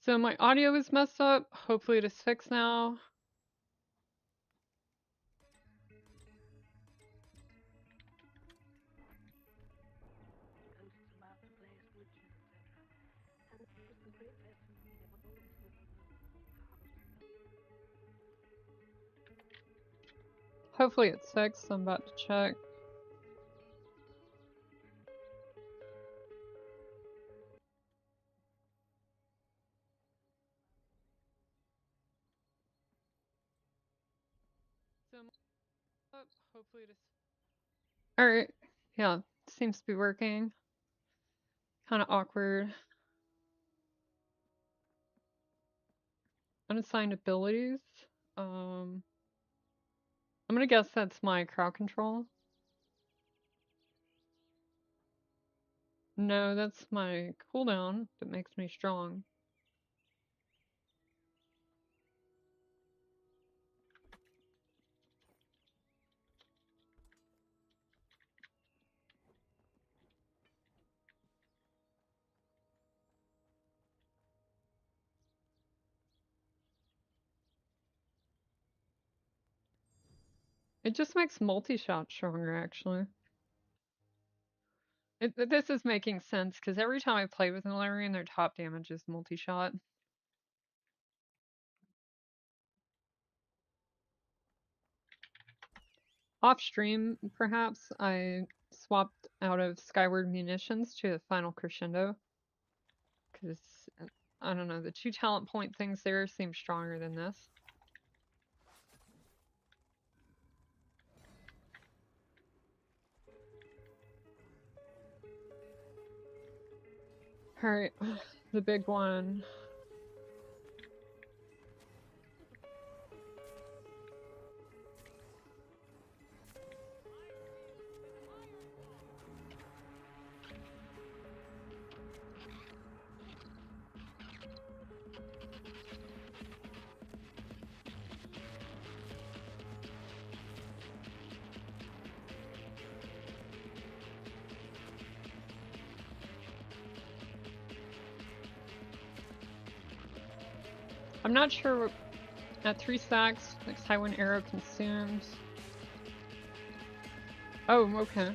So my audio is messed up. Hopefully it is fixed now. Hopefully it's fixed. I'm about to check. So hopefully it is. Alright. Yeah, seems to be working. Kind of awkward. Unassigned abilities. I'm gonna guess that's my crowd control. No, that's my cooldown that makes me strong. It just makes multi-shot stronger, actually. This is making sense, because every time I play with an Illyrian, their top damage is multi-shot. Off stream, perhaps, I swapped out of Skyward Munitions to the Final Crescendo. Because, I don't know, the 2 talent point things there seem stronger than this. Alright, the big one. I'm not sure. At 3 stacks, next time when arrow consumes. Oh, okay.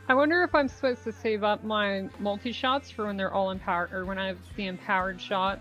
I wonder if I'm supposed to save up my multi-shots for when they're all empowered, or when I have the empowered shot.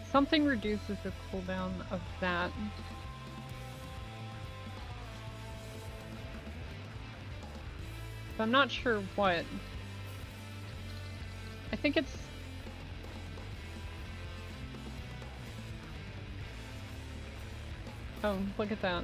Something reduces the cooldown of that. But I'm not sure what. I think it's... Oh, look at that.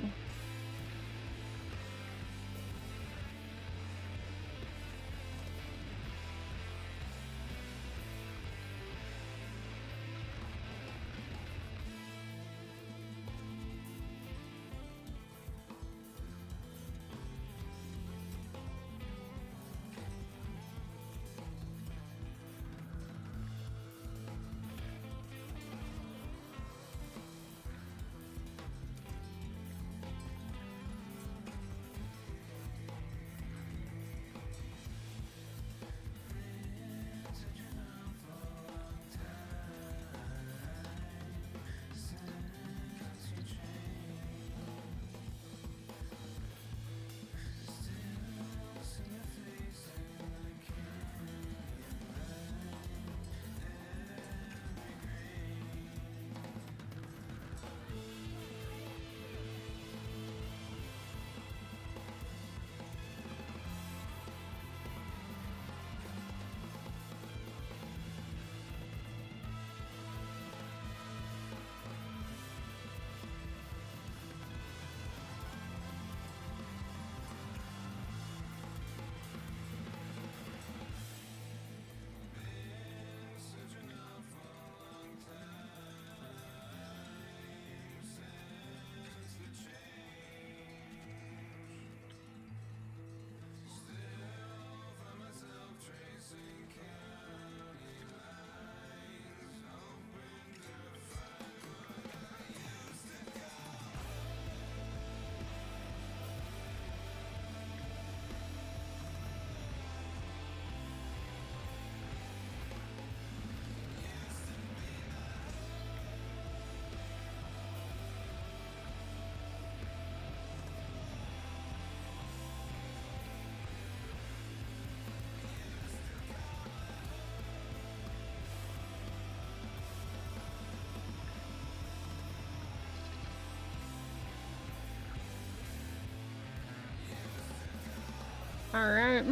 Alright.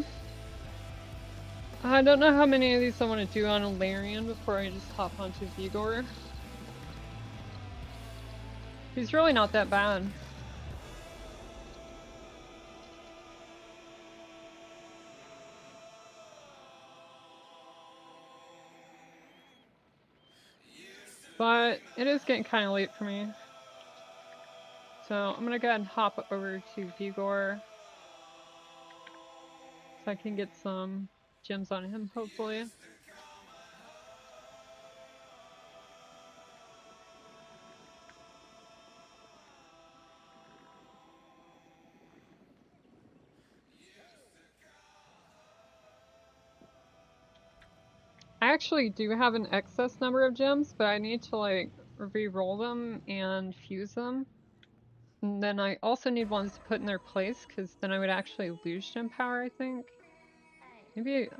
I don't know how many of these I want to do on Alarian before I just hop onto Vigor. He's really not that bad. But it is getting kind of late for me. So I'm gonna go ahead and hop over to Vigor. So I can get some gems on him, hopefully. actually do have an excess number of gems, but I need to like re-roll them and fuse them. And then I also need ones to put in their place, because then I would actually lose gem power, I think. Maybe it's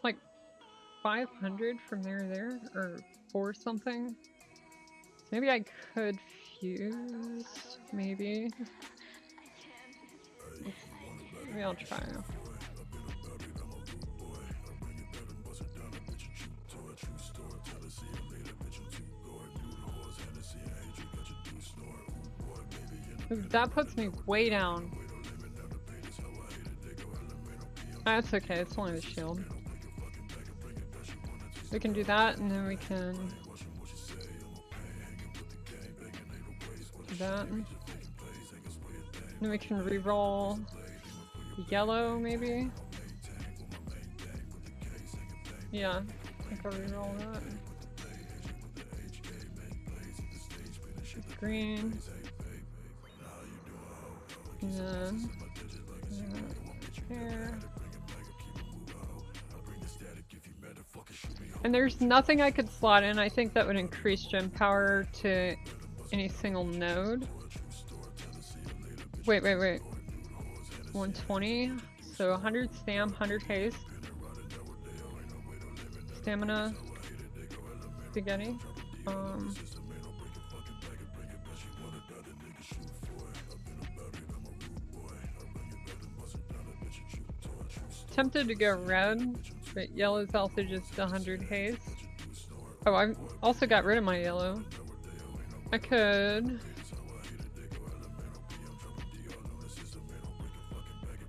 like 500 from there to there, or 4 something. So maybe I could fuse, maybe. Maybe I'll try. Ooh, that puts me way down. That's okay, it's only the shield. We can do that, and then we can do that. And then we can re-roll yellow, maybe? Yeah, I think I'll re-roll that. Green. And then here. And there's nothing I could slot in. I think that would increase gem power to any single node. Wait. 120. So 100 stam, 100 haste. Stamina. Spaghetti. Tempted to go red, but yellow's also just 100 haste. Oh, I also got rid of my yellow. I could...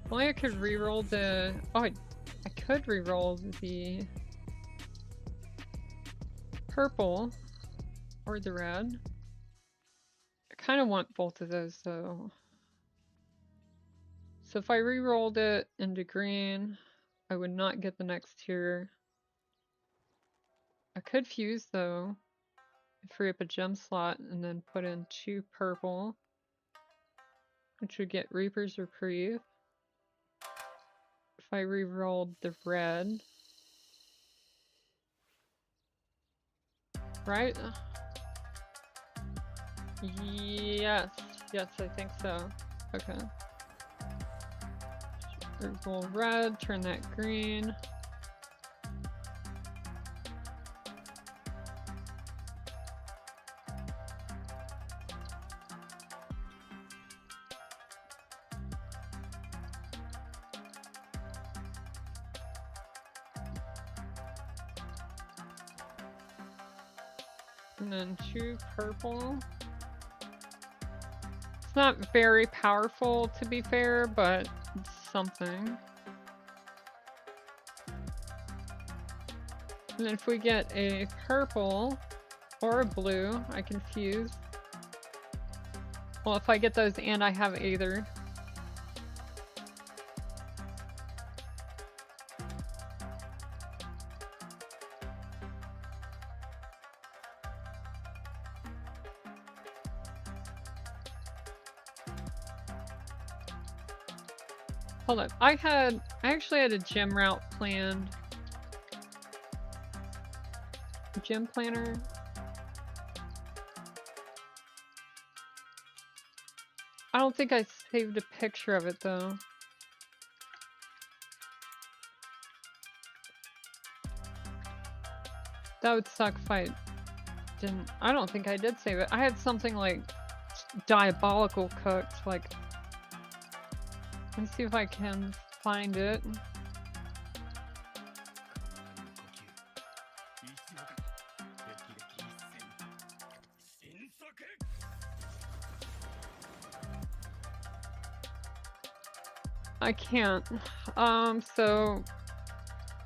Well, I could re-roll the... Oh, I could re-roll the purple or the red. I kind of want both of those though. So if I re-rolled it into green, I would not get the next tier. I could fuse though, free up a gem slot and then put in 2 purple, which would get Reaper's Reprieve. If I re-rolled the red, right? Yes, I think so. Okay. Roll red, turn that green. And then 2 purple. It's not very powerful, to be fair, but it's something. And then if we get a purple or a blue, I can fuse. Well, if I get those and I have either. Hold up, I actually had a gem route planned. Gem planner. I don't think I saved a picture of it though. That would suck if I didn't. I don't think I did save it. I had something like diabolical cooked, like. Let me see if I can find it. I can't. So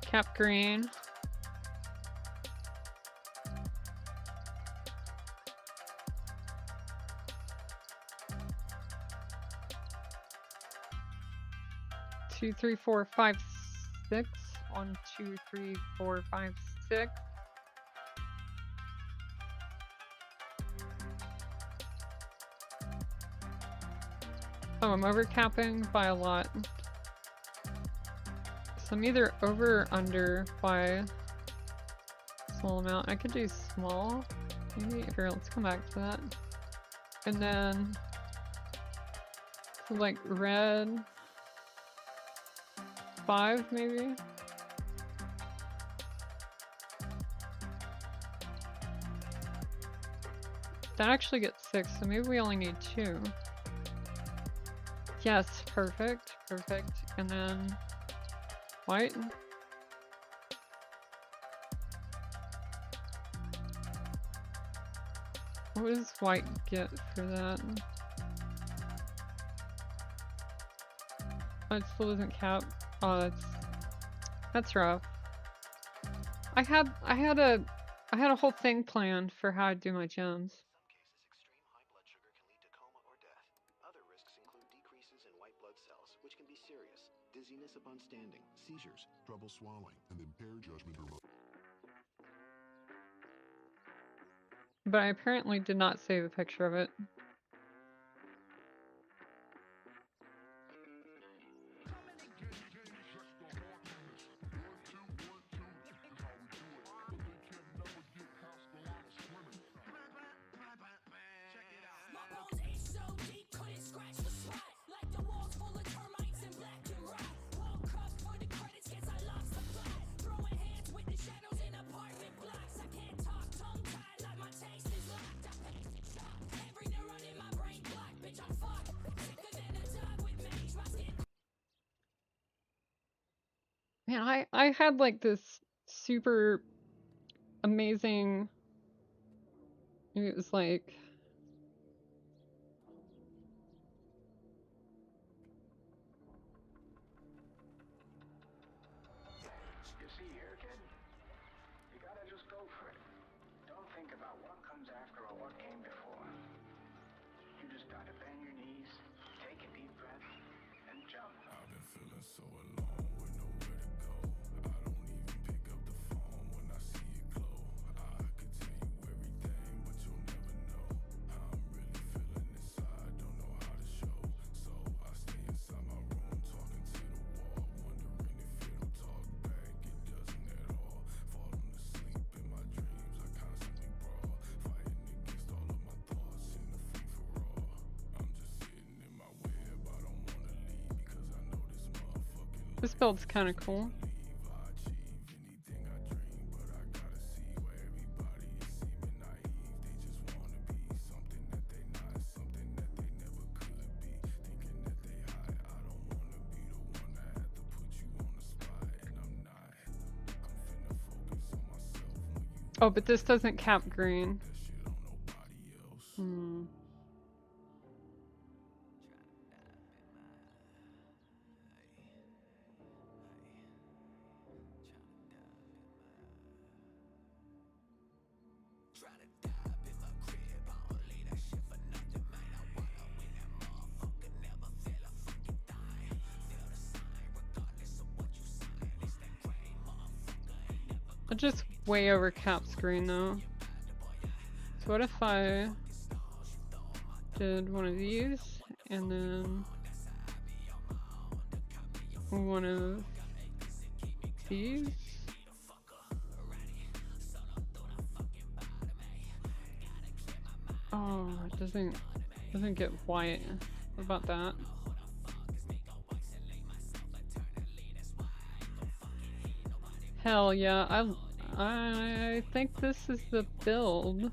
cap green. Two, 3, 4, 5, 6. 1, 2, 3, 4, 5, 6. Oh, I'm overcapping by a lot. So I'm either over or under by a small amount. I could do small. Maybe. Here, let's come back to that. And then, so like red 5 maybe? That actually gets 6, so maybe we only need 2. Yes, perfect, perfect. And then white. What does white get for that? Oh, it still doesn't count. Oh, that's rough. I had a whole thing planned for how I'd do my gems. Dizziness upon standing, seizures, trouble swallowing, and impaired judgment or motor. But I apparently did not save a picture of it. Man, I had like this super amazing, it was like, You see here, kid? You gotta just go for it. Don't think about what comes after or what came before. You just gotta bend your knees, take a deep breath, and jump. I've been feeling so alone with nowhere to go. I don't even pick up the phone when I see it glow. I could tell you everything, but you'll never know how I'm really feeling inside. Don't know how to show, so I stay inside my room talking to the wall, wondering if it'll talk back. It doesn't at all. Falling asleep in my dreams, I constantly brawl, fighting against all of my thoughts in the free for all. I'm just sitting in my web, I don't wanna leave because I know this motherfucking this build's kind of cool. Oh, but this doesn't count green. Hmm. I just way over cap screen though. So what if I did one of these and then one of these? Oh, it doesn't get white. What about that? Hell yeah, I think this is the build.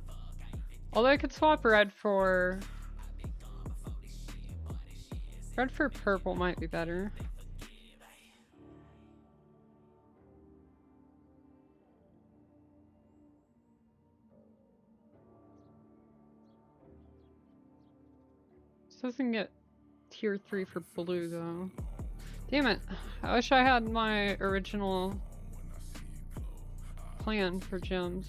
Although I could swap red for purple might be better. This doesn't get tier 3 for blue though. Damn it. I wish I had my original plan for gems.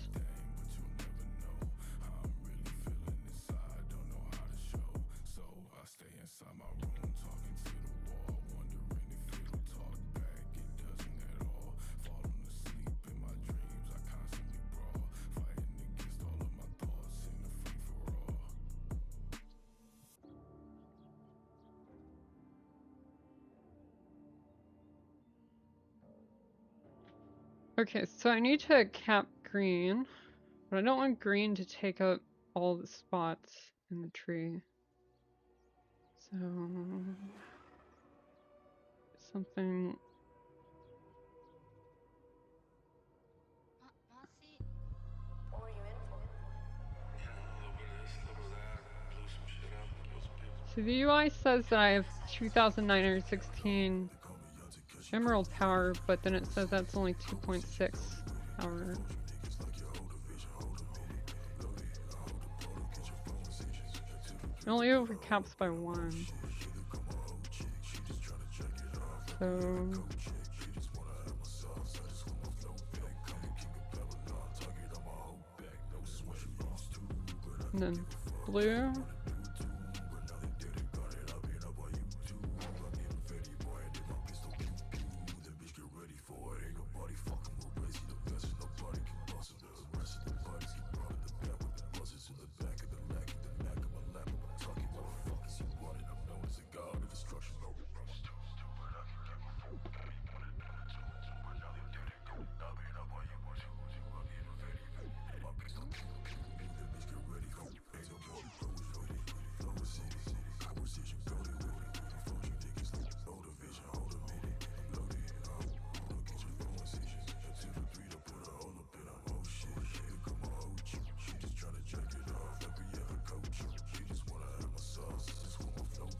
Okay, so I need to cap green, but I don't want green to take up all the spots in the tree. So something. What were you in for? So the UI says that I have 2,916 emerald power, but then it says that's only 2.6 power. It only overcaps by 1. So and then blue.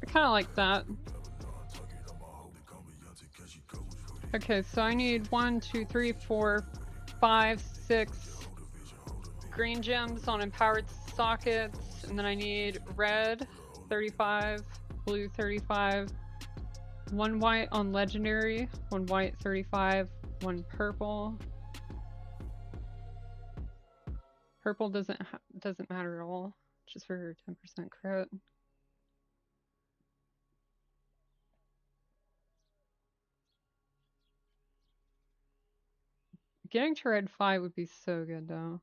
I kind of like that. Okay, so I need 1, 2, 3, 4, 5, 6 green gems on empowered sockets, and then I need red 35, blue 35, 1 white on legendary, 1 white 35, 1 purple. Purple doesn't matter at all, just for 10% crit. Getting to red 5 would be so good though.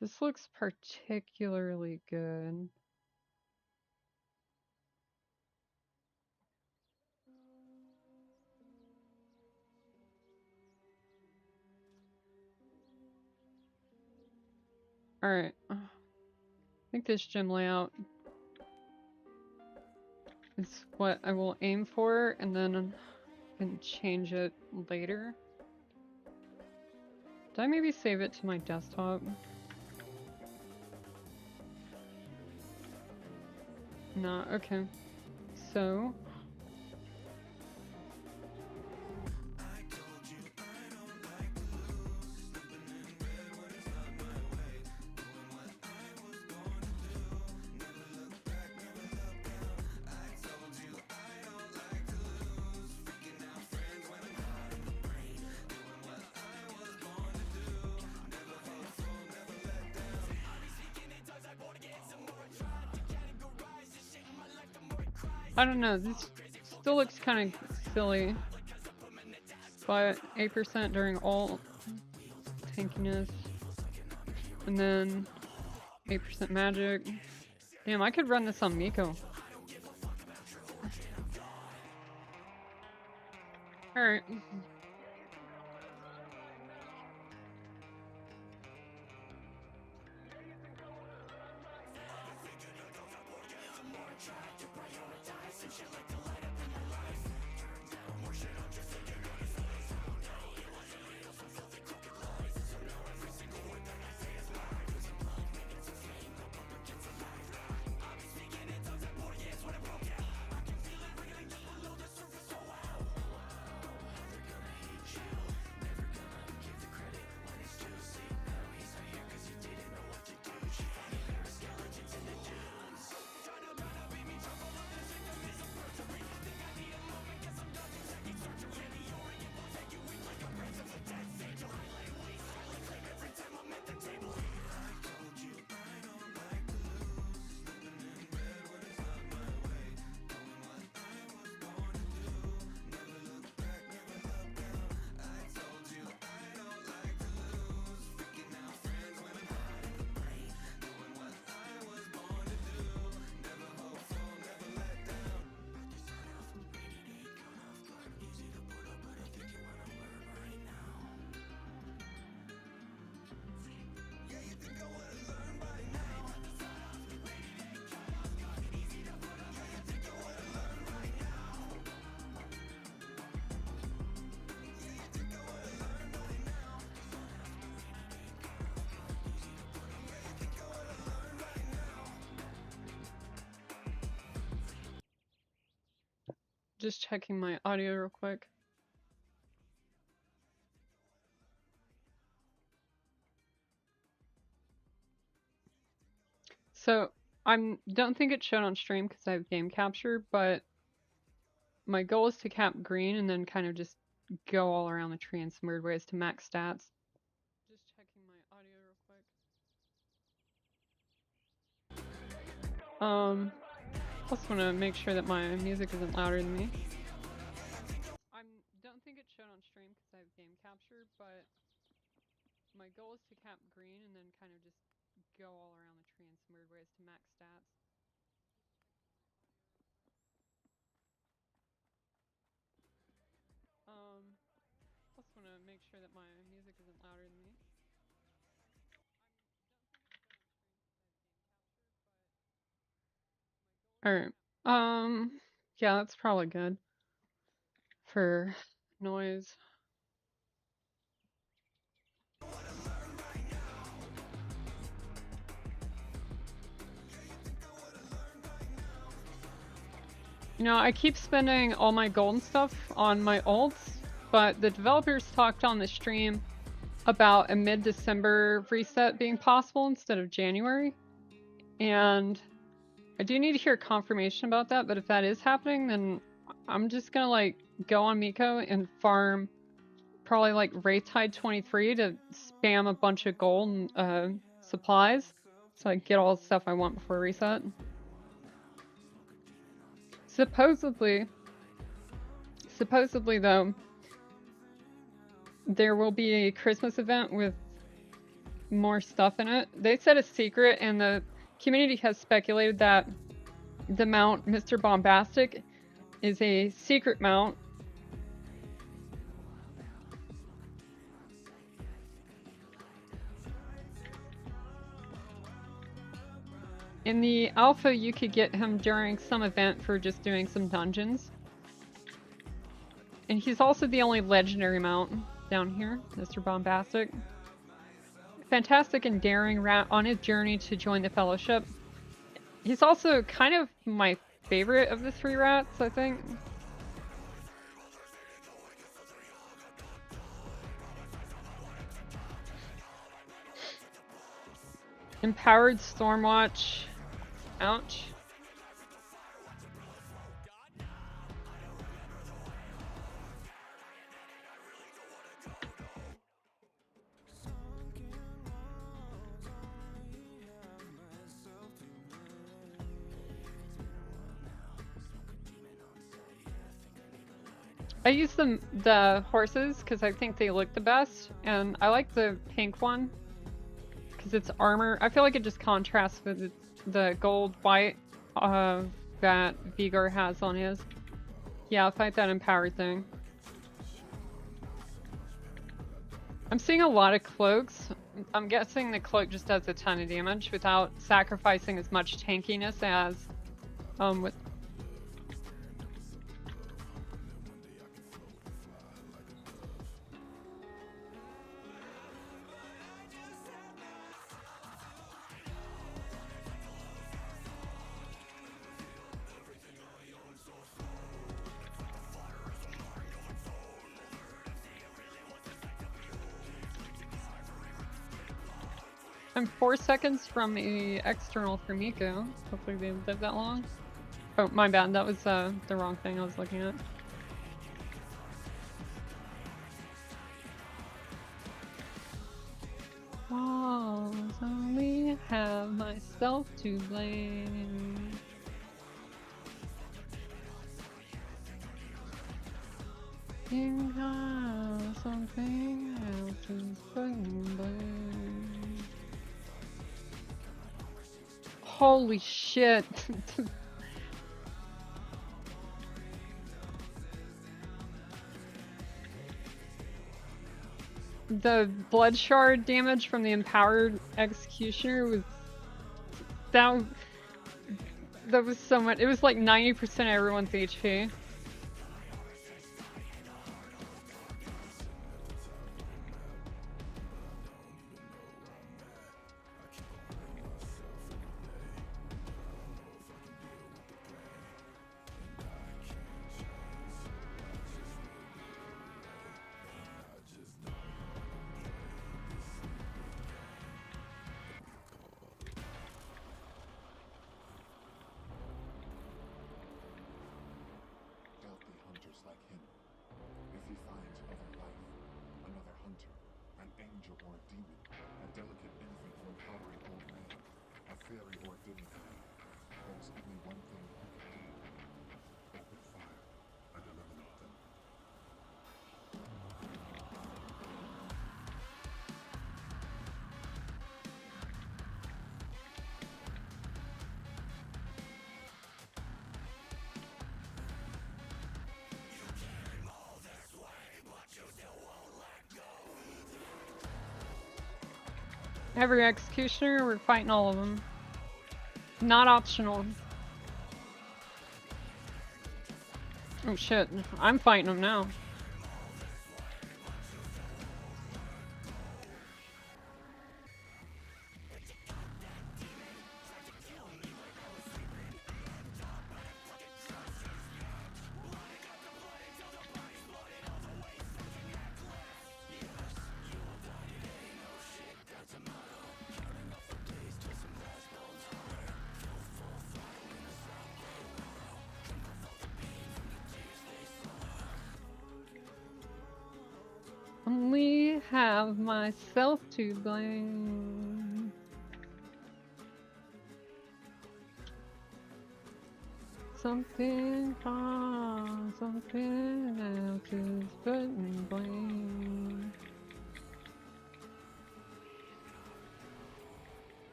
This looks particularly good. Alright. I think this gem layout is what I will aim for, and then I can change it later. Did I maybe save it to my desktop? No, okay. So I don't know, this still looks kind of silly, but 8% during ult tankiness, and then 8% magic. Damn, I could run this on Miko. Alright. Just checking my audio real quick. So don't think it showed on stream because I have game capture, but my goal is to cap green and then kind of just go all around the tree in some weird ways to max stats. Just checking my audio real quick. Also want to make sure that my music isn't louder than me. Don't think it showed on stream because I have game capture, but my goal is to cap green and then kind of just go all around the tree in some weird ways to max stats. Also want to make sure that my music isn't louder than me. Alright. Yeah, that's probably good for noise. You know, I keep spending all my golden stuff on my ults, but the developers talked on the stream about a mid-December reset being possible instead of January. And I do need to hear confirmation about that, but if that is happening, then I'm just gonna like go on Miko and farm probably like Wraithtide 23 to spam a bunch of gold and supplies so I can get all the stuff I want before reset. Supposedly though, there will be a Christmas event with more stuff in it. They said it's secret, and the community has speculated that the mount Mr. Bombastic is a secret mount. In the alpha, you could get him during some event for just doing some dungeons. And he's also the only legendary mount down here, Mr. Bombastic. Fantastic and daring rat on his journey to join the Fellowship. He's also kind of my favorite of the three rats, I think. Empowered Stormwatch. Ouch. I use the horses because I think they look the best, and I like the pink one because it's armor. I feel like it just contrasts with the gold white that Vigor has on his. Yeah, I'll fight that empowered thing. I'm seeing a lot of cloaks. I'm guessing the cloak just does a ton of damage without sacrificing as much tankiness as with. I'm 4 seconds from the external for Miko. Hopefully they live that long. Oh, my bad. That was the wrong thing I was looking at. Walls only have myself to blame. You got something else to blame. Holy shit. The blood shard damage from the empowered executioner was that was so much. It was like 90% of everyone's HP. angel or a demon, a delicate infant or a powdery old man, a fairy or a demigod. There's only one thing I can do. Open fire and eliminate them. Every executioner, we're fighting all of them. Not optional. Oh shit, I'm fighting them now. Only have myself to blame. Something else is putting blame.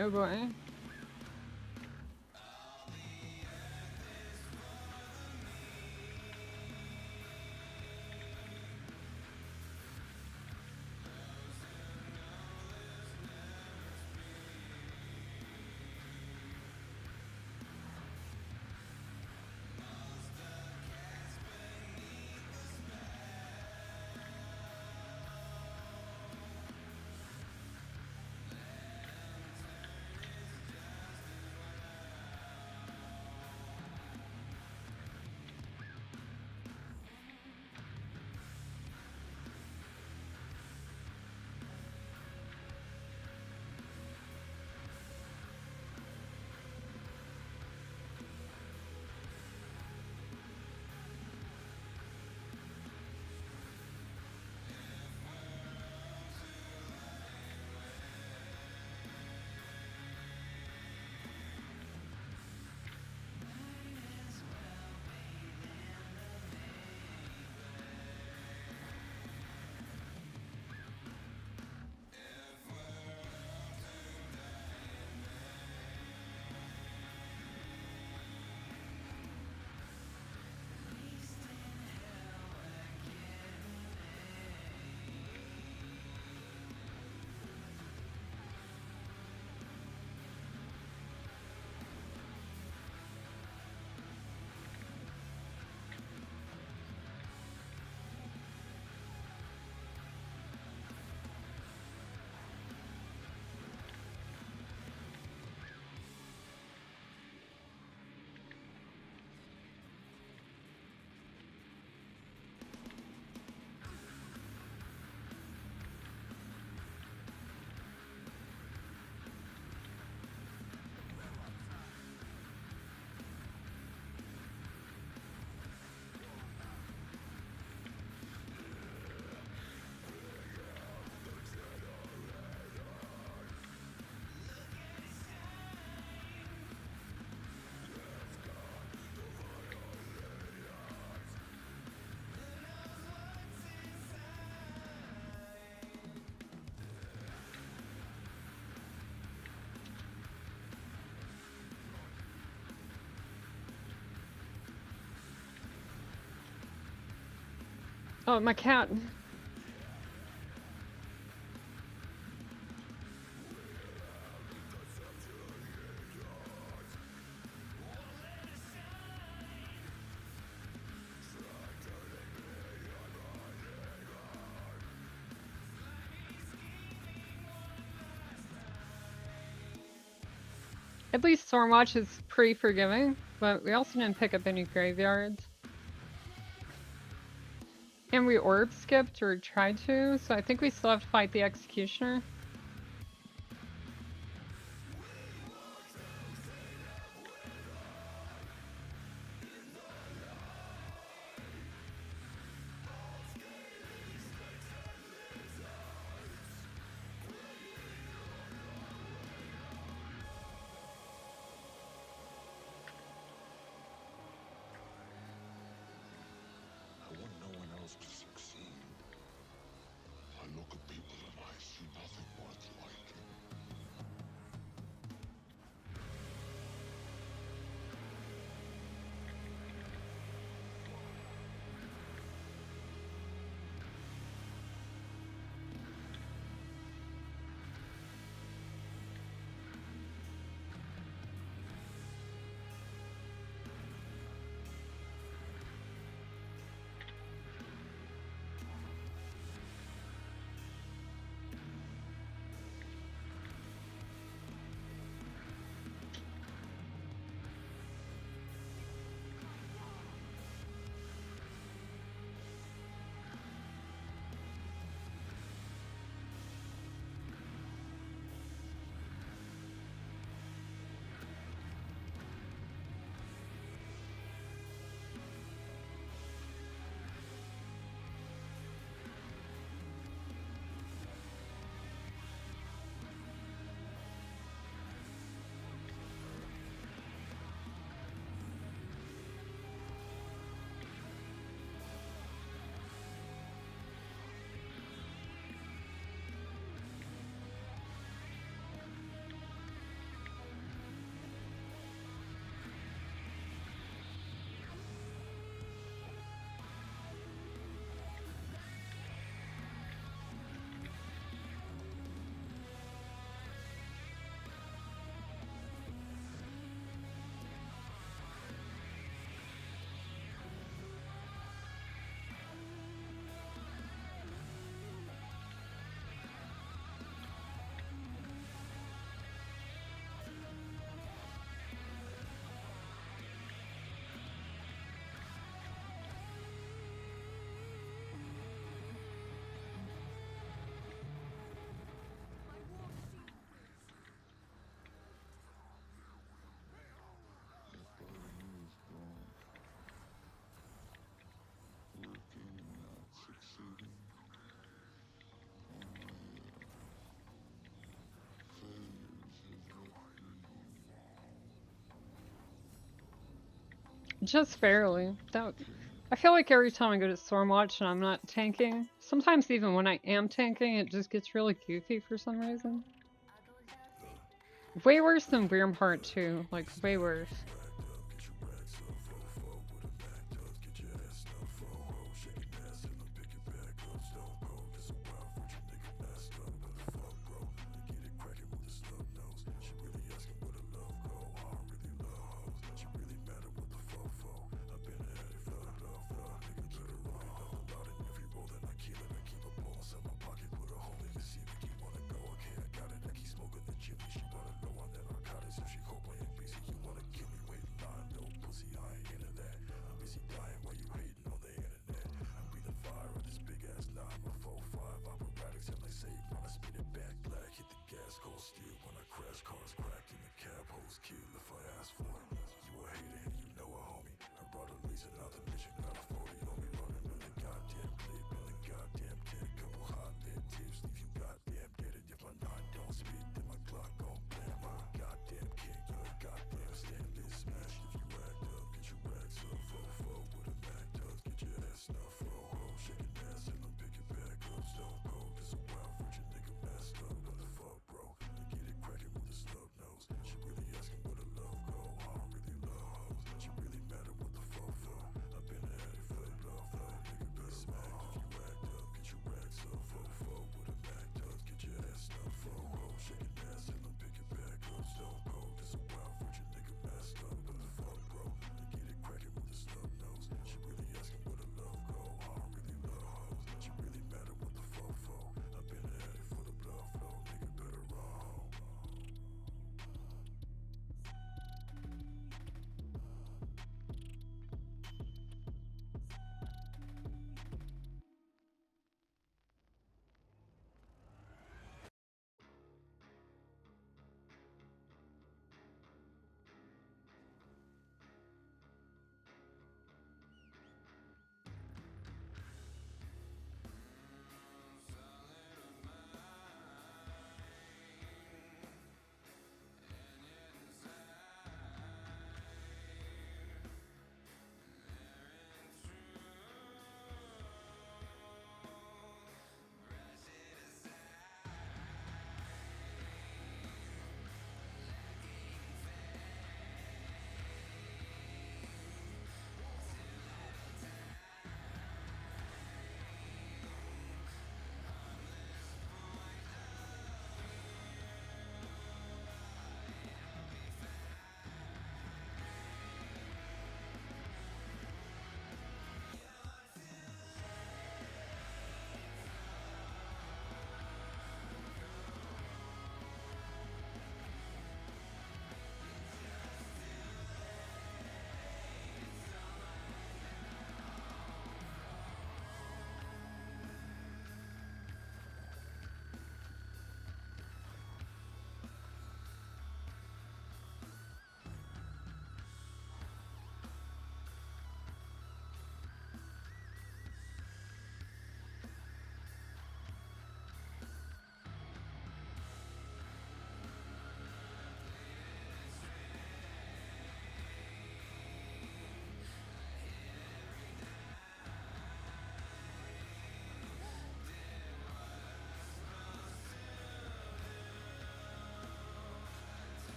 Oh boy. Oh, my cat. At least Stormwatch is pretty forgiving, but we also didn't pick up any graveyards. And we orb skipped or tried to, so I think we still have to fight the Executioner. I want no one else to succeed. I look at people and I see nothing worth liking. Just barely. I feel like every time I go to Stormwatch and I'm not tanking, sometimes even when I am tanking, it just gets really goofy for some reason. Way worse than Wyrmheart too, like way worse.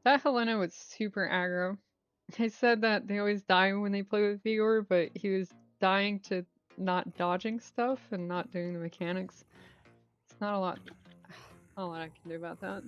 That Helena was super aggro. They said that they always die when they play with Vigor, but he was dying to not dodging stuff and not doing the mechanics. It's not a lot I can do about that.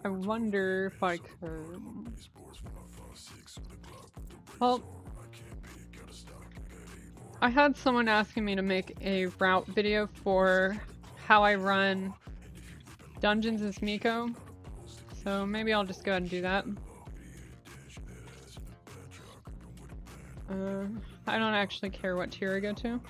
I wonder if I could. Well, I had someone asking me to make a route video for how I run dungeons as Miko, so maybe I'll just go ahead and do that. I don't actually care what tier I go to.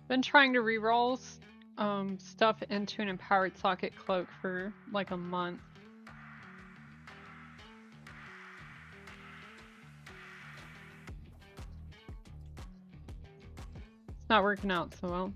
Been trying to reroll stuff into an empowered socket cloak for like a month. It's not working out so well.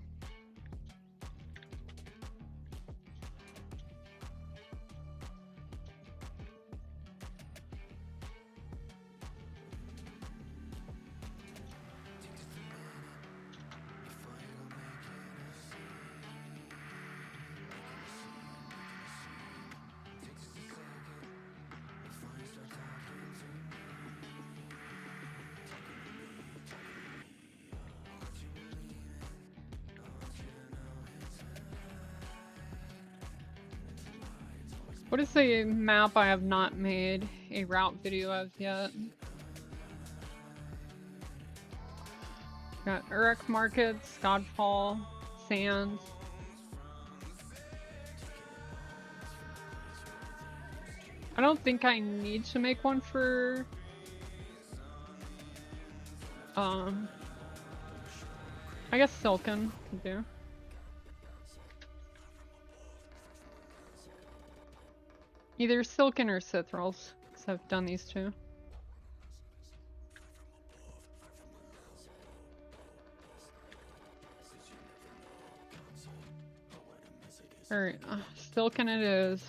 What is the map I have not made a route video of yet? Got Uruk Markets, Godfall, Sands. I don't think I need to make one for I guess Silken could do. Either Silken or Sithrals, because I've done these two. Alright, Silken it is.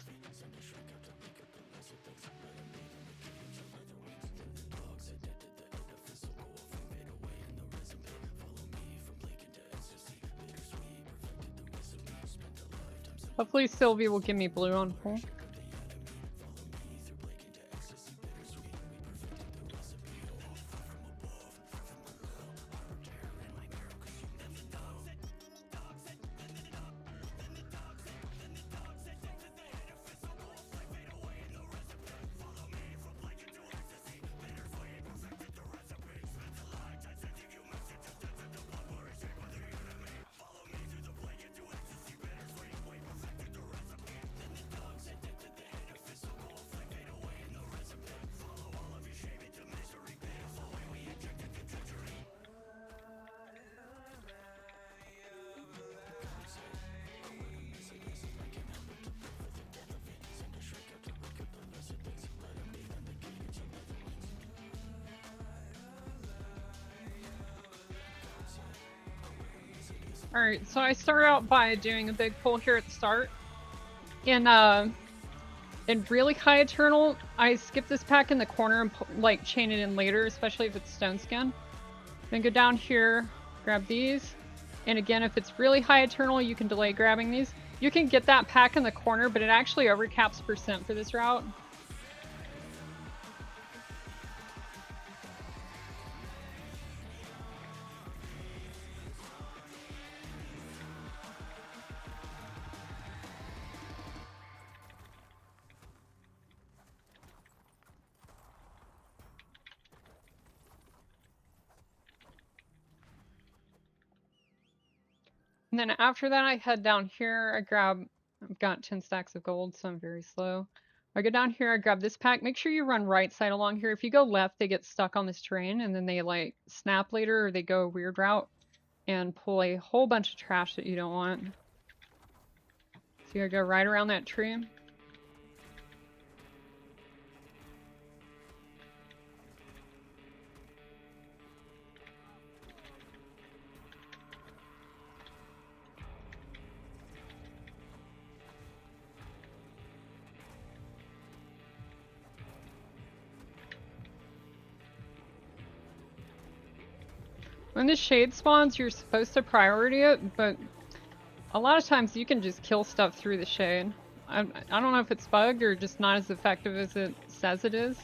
Hopefully Sylvie will give me blue on pull. Alright, so I start out by doing a big pull here at the start, in really high Eternal, I skip this pack in the corner and like chain it in later, especially if it's Stone Skin. Then go down here, grab these. And again, if it's really high Eternal, you can delay grabbing these. You can get that pack in the corner, but it actually overcaps % for this route. And then after that, I head down here. I've got 10 stacks of gold, so I'm very slow. I go down here, I grab this pack. Make sure you run right side along here. If you go left, they get stuck on this terrain, and then they like snap later, or they go a weird route and pull a whole bunch of trash that you don't want. So you go right around that tree. When the shade spawns, you're supposed to priority it, but a lot of times you can just kill stuff through the shade. I don't know if it's bugged or just not as effective as it says it is.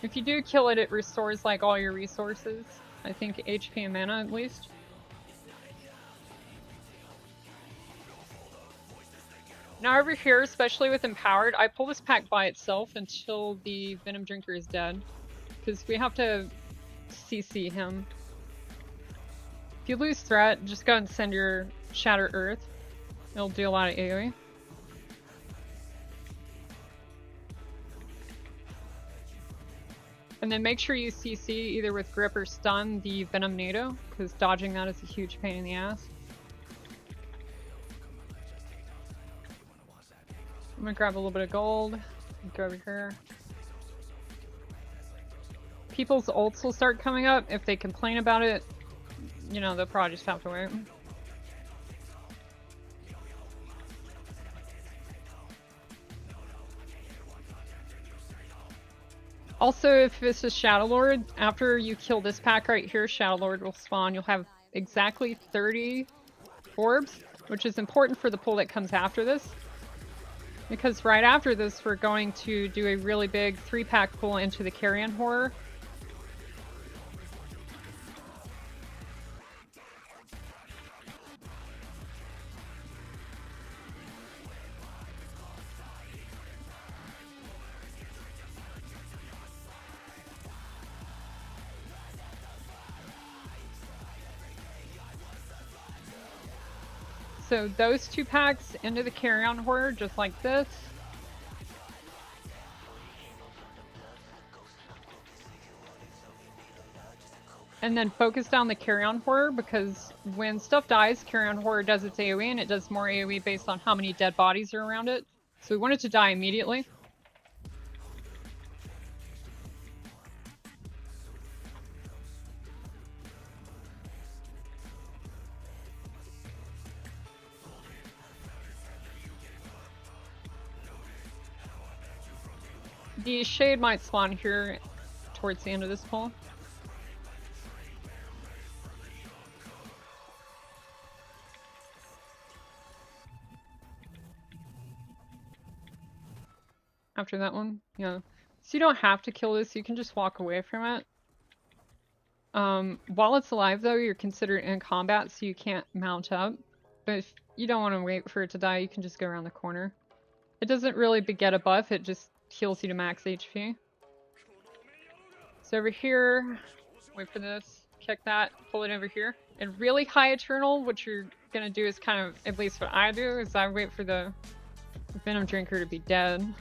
If you do kill it, it restores like all your resources. I think HP and mana at least. Now over here, especially with Empowered, I pull this pack by itself until the Venom Drinker is dead. Because we have to CC him. If you lose threat, just go and send your Shatter Earth. It'll do a lot of AoE. And then make sure you CC either with Grip or Stun the Venom Nado, because dodging that is a huge pain in the ass. I'm gonna grab a little bit of gold, go over here. People's ults will start coming up. If they complain about it, you know, they'll probably just have to wait. Also, if this is Shadow Lord, after you kill this pack right here, Shadow Lord will spawn. You'll have exactly 30 orbs, which is important for the pull that comes after this. Because right after this, we're going to do a really big 3-pack pull into the Carrion Horror. So those 2 packs into the Carrion Horror, just like this. And then focus down the Carrion Horror, because when stuff dies, Carrion Horror does its AoE, and it does more AoE based on how many dead bodies are around it. So we want it to die immediately. The Shade might spawn here towards the end of this pull. After that one, yeah. So you don't have to kill this, you can just walk away from it. While it's alive though, you're considered in combat, so you can't mount up. But if you don't want to wait for it to die, you can just go around the corner. It doesn't really get a buff, it just heals you to max HP. So over here, wait for this, kick that, pull it over here. And really high Eternal, what you're gonna do is kind of, at least what I do, is I wait for the Venom Drinker to be dead.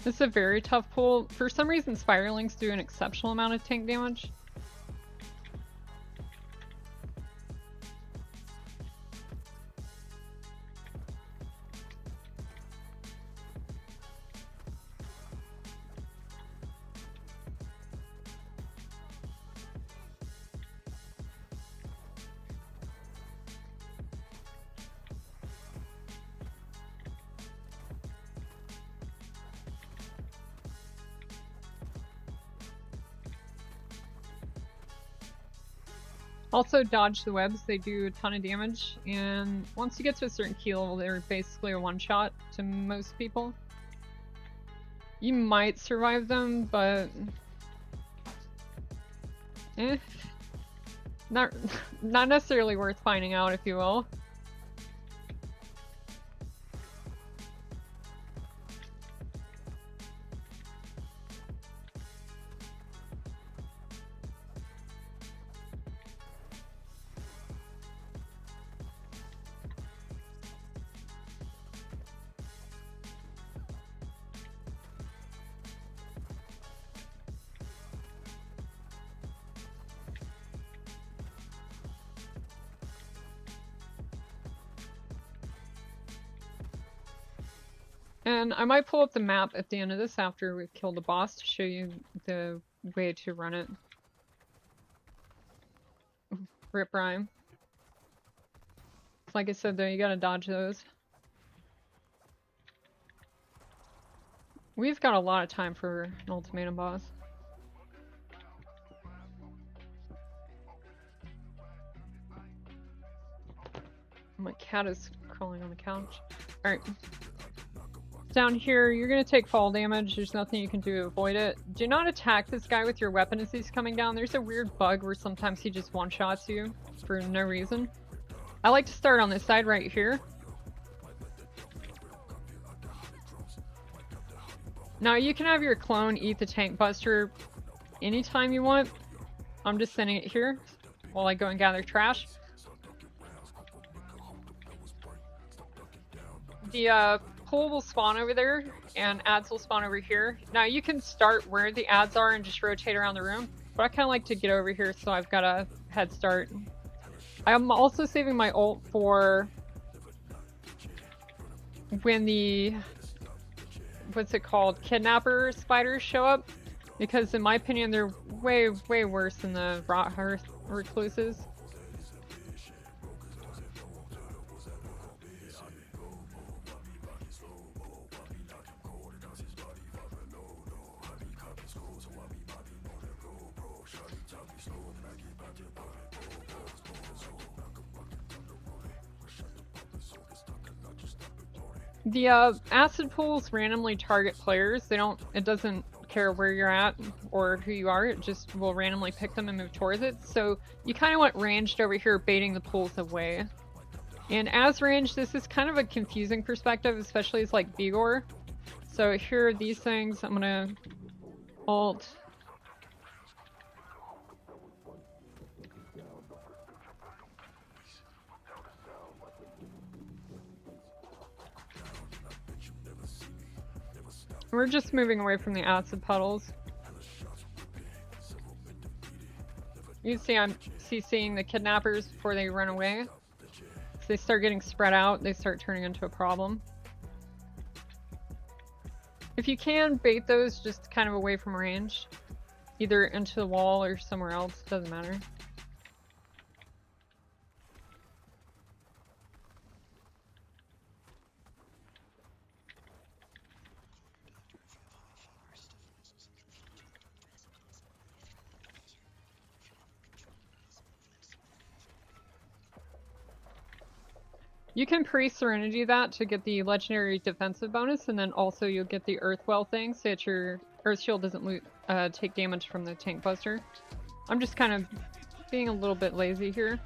This is a very tough pull. For some reason, Spiralings do an exceptional amount of tank damage. Also dodge the webs, they do a ton of damage, and once you get to a certain key level, they're basically a one-shot to most people. You might survive them, but... Not necessarily worth finding out, if you will. And I might pull up the map at the end of this after we've killed the boss to show you the way to run it. Rip rhyme. Like I said though, you gotta dodge those. We've got a lot of time for an ultimatum boss. My cat is crawling on the couch. Alright. Down here, you're gonna take fall damage. There's nothing you can do to avoid it. Do not attack this guy with your weapon as he's coming down. There's a weird bug where sometimes he just one-shots you for no reason. I like to start on this side right here. Now you can have your clone eat the tank buster anytime you want. I'm just sending it here while I go and gather trash. The pool will spawn over there and ads will spawn over here. Now you can start where the ads are and just rotate around the room, but I kind of like to get over here so I've got a head start. I'm also saving my ult for when the, what's it called, kidnapper spiders show up, because in my opinion they're way worse than the rot hearth recluses. The acid pools randomly target players. It doesn't care where you're at or who you are, it just will randomly pick them and move towards it. So you kind of want ranged over here, baiting the pools away. And as ranged, this is kind of a confusing perspective, especially as like Vigor. So here are these things. I'm gonna ult. We're just moving away from the acid puddles. You see I'm CCing the kidnappers before they run away. If they start getting spread out, they start turning into a problem. If you can, bait those just kind of away from range. Either into the wall or somewhere else, doesn't matter. You can pre-Serenity that to get the legendary defensive bonus, and then also you'll get the Earthwell thing so that your Earth Shield doesn't take damage from the tank buster. I'm just kind of being a little bit lazy here.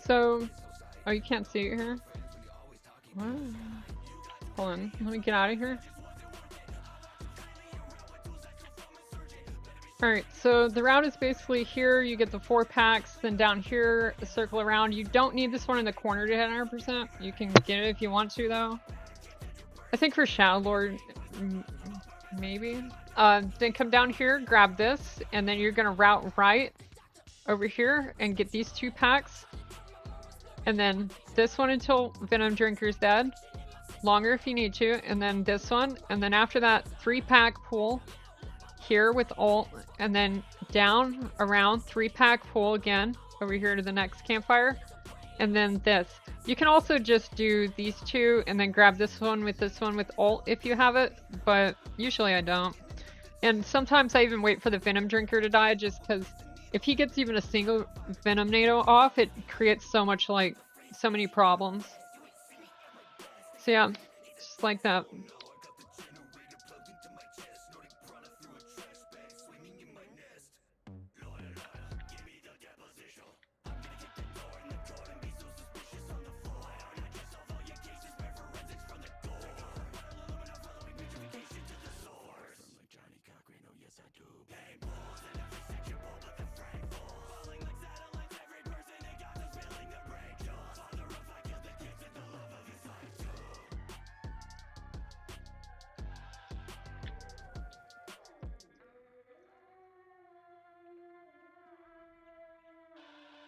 So, oh, you can't see it here? What? Hold on, let me get out of here. Alright, so the route is basically here, you get the 4 packs, then down here, a circle around. You don't need this one in the corner to hit 100%. You can get it if you want to, though. I think for Shadow Lord, maybe. Then come down here, grab this, and then you're gonna route right over here and get these 2 packs. And then this one until Venom Drinker's dead. Longer if you need to. And then this one. And then after that, 3-pack pool here with ult. And then down, around, 3-pack pool again. over here to the next campfire. And then this. You can also just do these two and then grab this one with ult if you have it, but usually I don't. And sometimes I even wait for the Venom Drinker to die just because if he gets even a single Venom Nado off, it creates so many problems. So yeah, just like that.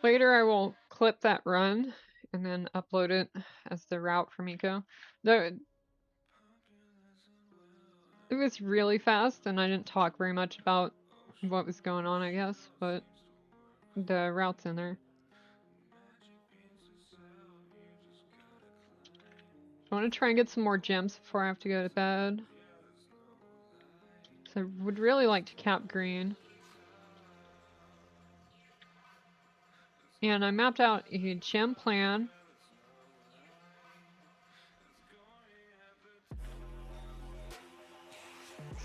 Later I will clip that run and then upload it as the route from Eco. It was really fast and I didn't talk very much about what was going on, I guess, but the route's in there. I want to try and get some more gems before I have to go to bed. So I would really like to cap green. And I mapped out a gem plan.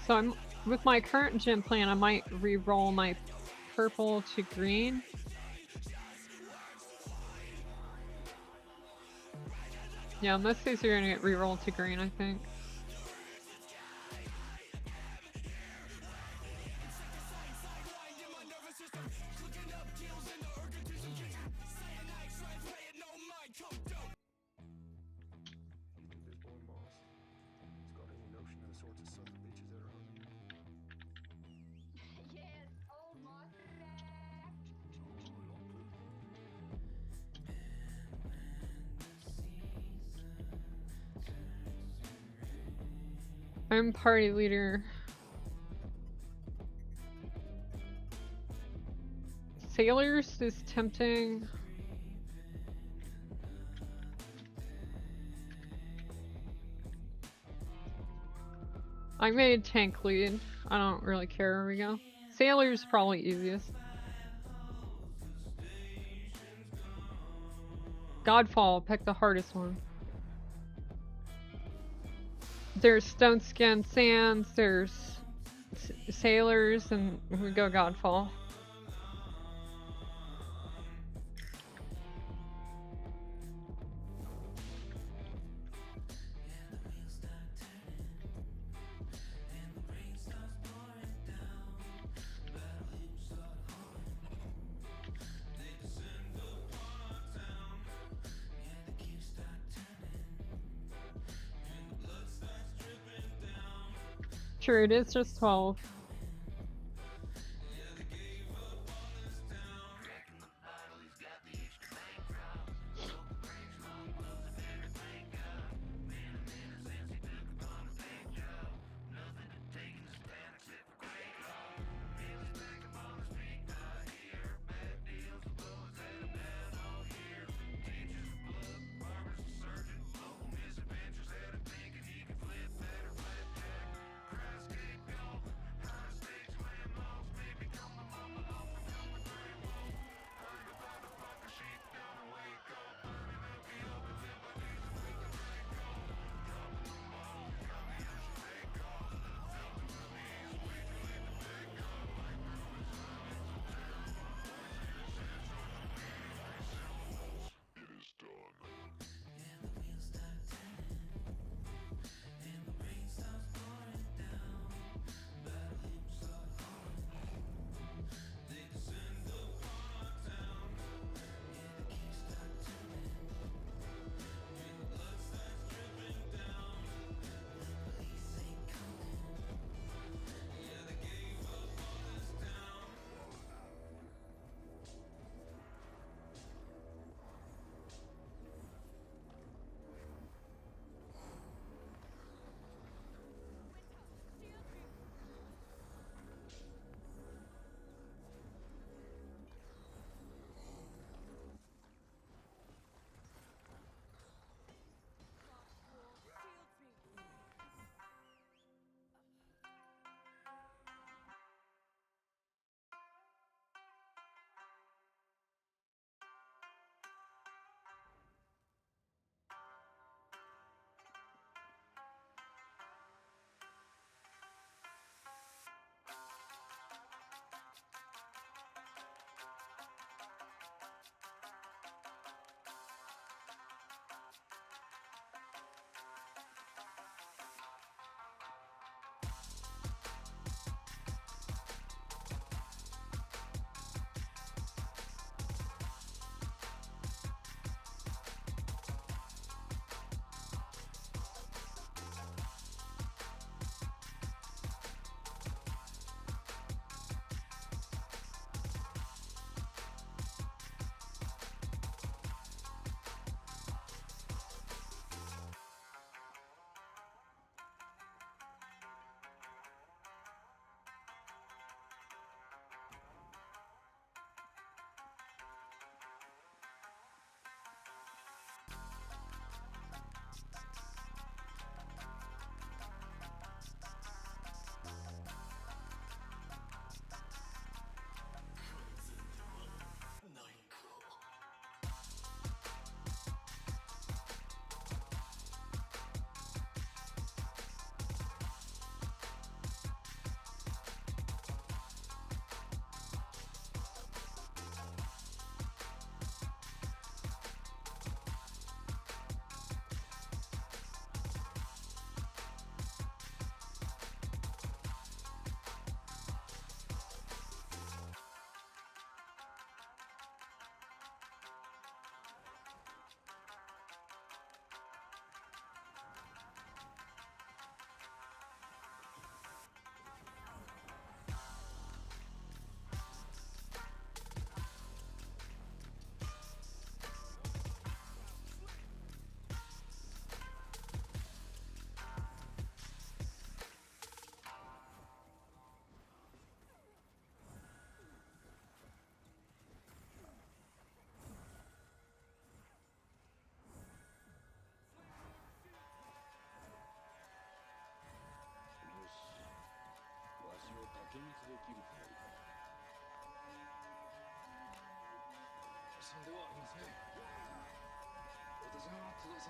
So with my current gem plan, I might re-roll my purple to green. Yeah, most of these are gonna get re-rolled to green, I think. I'm party leader. Sailors is tempting. I made tank lead. I don't really care where we go. Sailor's probably easiest. Godfall, pick the hardest one. There's Stone Skin Sands, there's Sailors, and we go Godfall. Sure, it is just 12.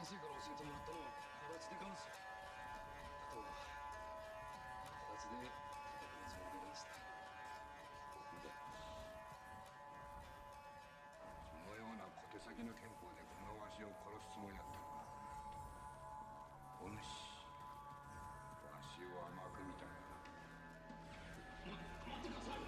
生から教えてもらったのは形でかんすよ。あとは形で戦うつもりでかんした。でそのような小手先の憲法でこのわしを殺すつもりだったのか。お主わしを甘く見たか。待ってください。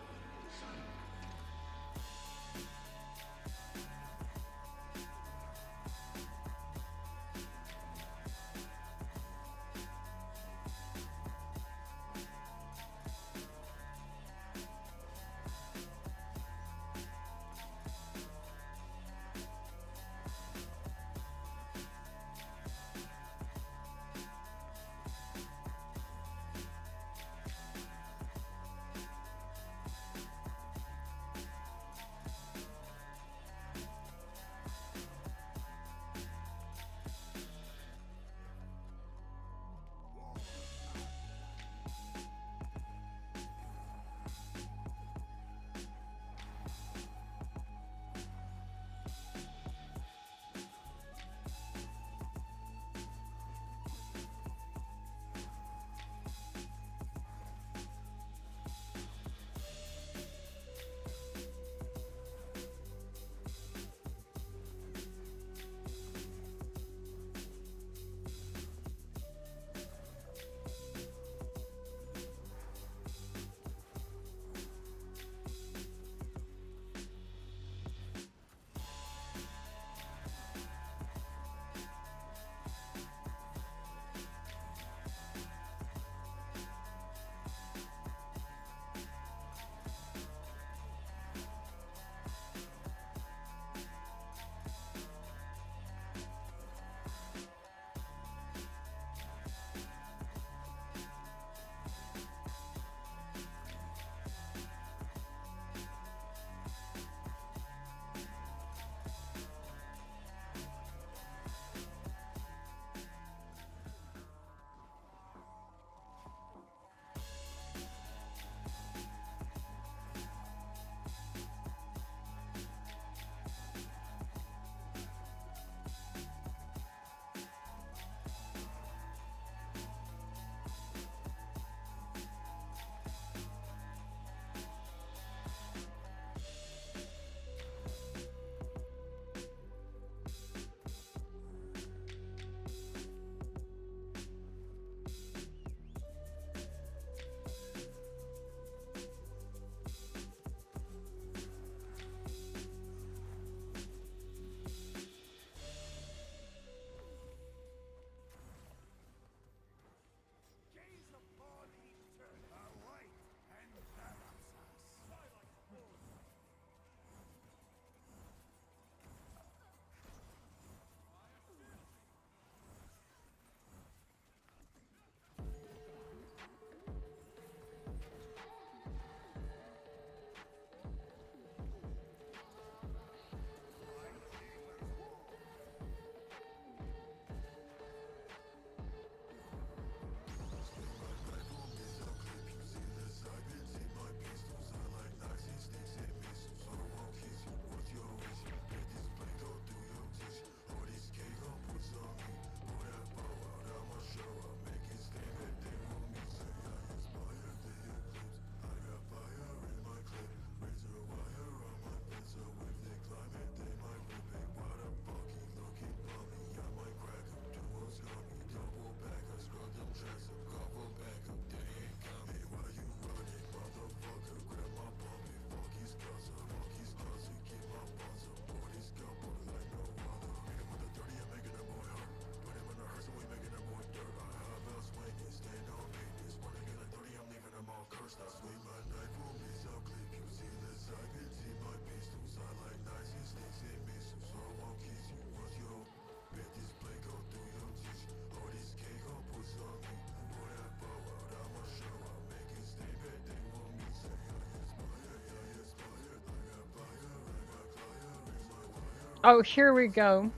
Oh, here we go.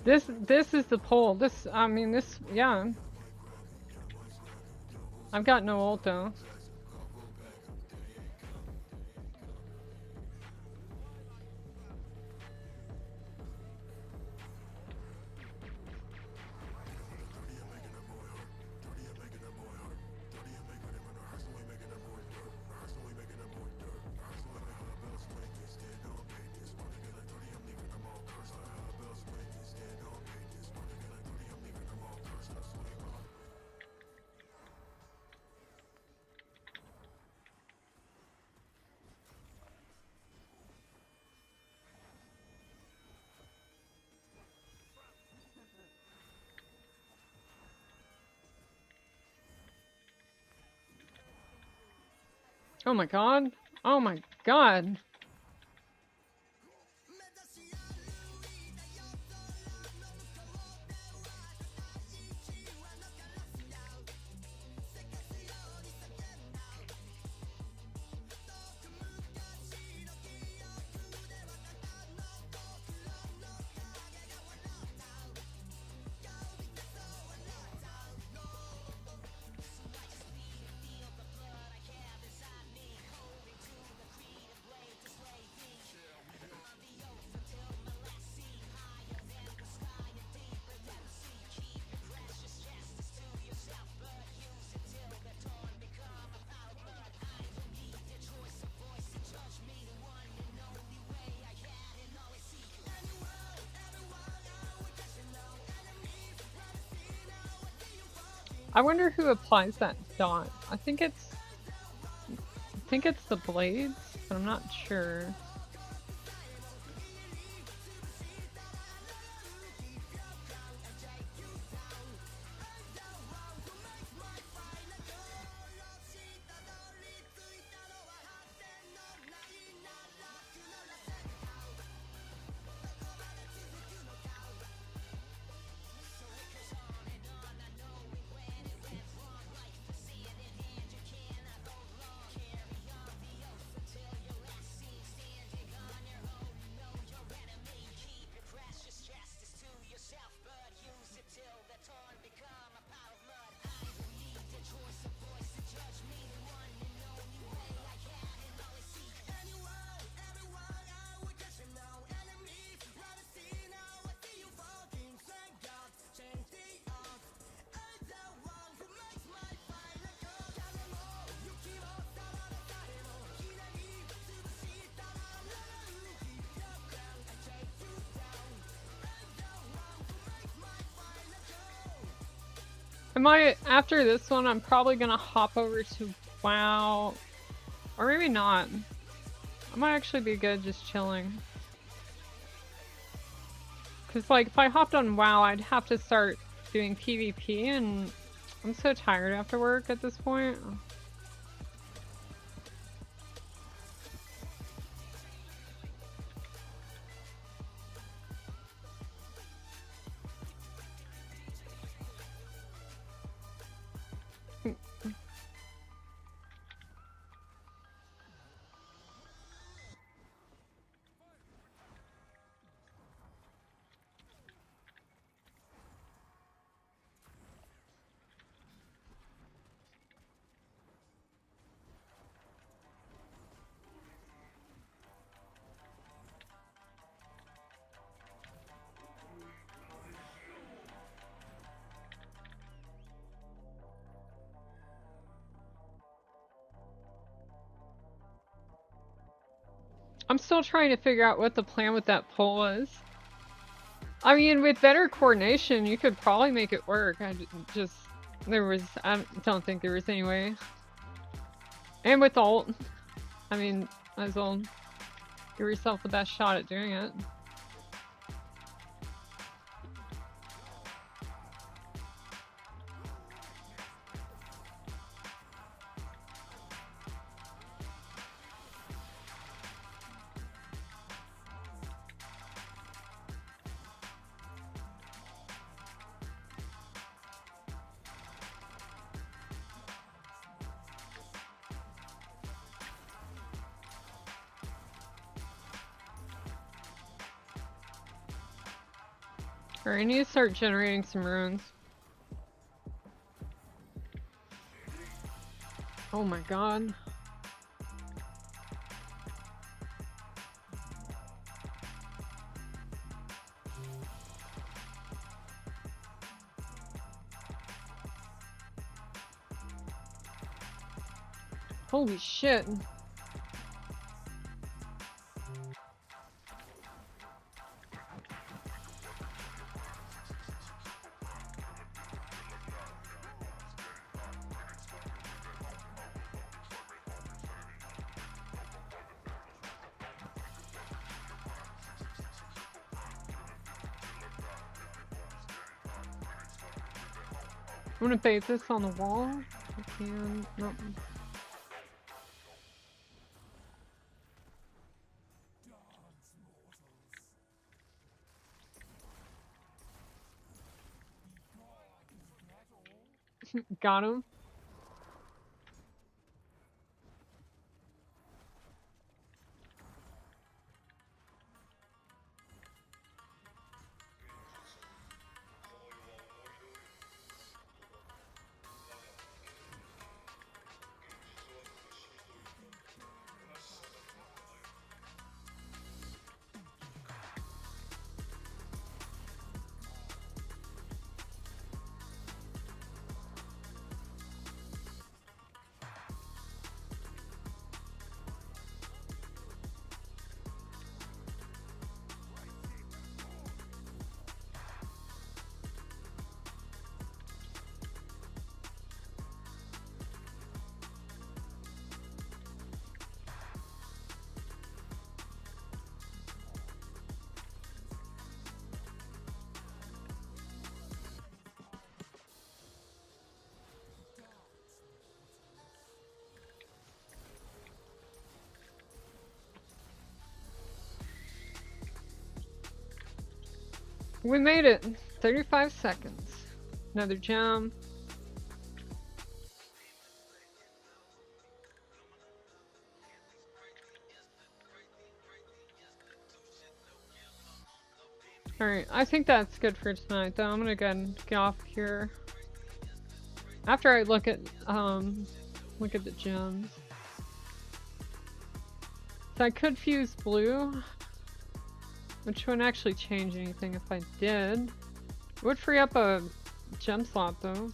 This is the pull. I mean, yeah. I've got no ult though. Oh my god. Oh my god. I wonder who applies that dot. I think it's the blades, but I'm not sure. After this one, I'm probably gonna hop over to WoW. Or maybe not. I might actually be good just chilling. Cause like, if I hopped on WoW, I'd have to start doing PvP, and I'm so tired after work at this point. I'm still trying to figure out what the plan with that pole is. I mean, with better coordination, you could probably make it work. I don't think there was any way. And with ult, I mean, might as well give yourself the best shot at doing it. Alright, I need to start generating some runes. Oh my god. Holy shit. I'm gonna bait this on the wall. I can. Nope. Got him. We made it. 35 seconds. Another gem. Alright, I think that's good for tonight though. I'm gonna go ahead and get off here. After I look at the gems. So I could fuse blue, which wouldn't actually change anything if I did. It would free up a gem slot though.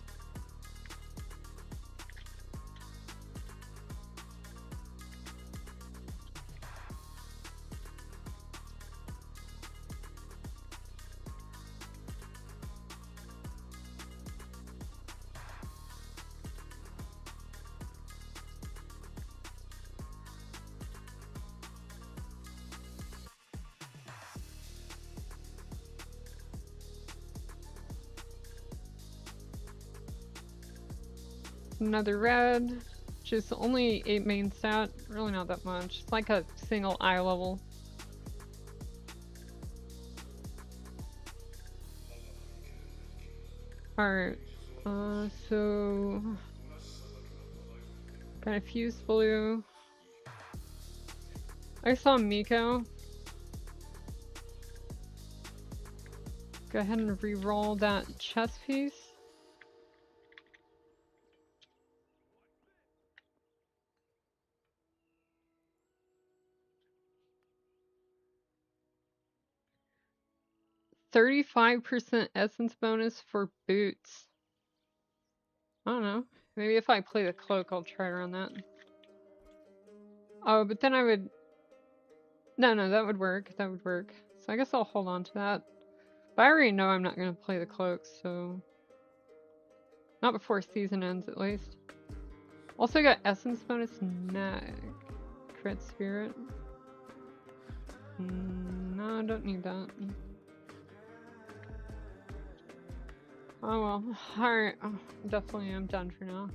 Another red, just only 8 main stat, really not that much. It's like a single eye level. Alright, so gonna fuse blue. I saw Miko. Go ahead and re-roll that chess piece. %35 essence bonus for boots. I don't know. Maybe if I play the cloak, I'll try to run that. Oh, but then I would... No, that would work. That would work. So I guess I'll hold on to that. But I already know I'm not going to play the cloak, so... Not before season ends, at least. Also got essence bonus nag. Crit spirit. No, I don't need that. Oh well. Alright. Oh, definitely I'm done for now.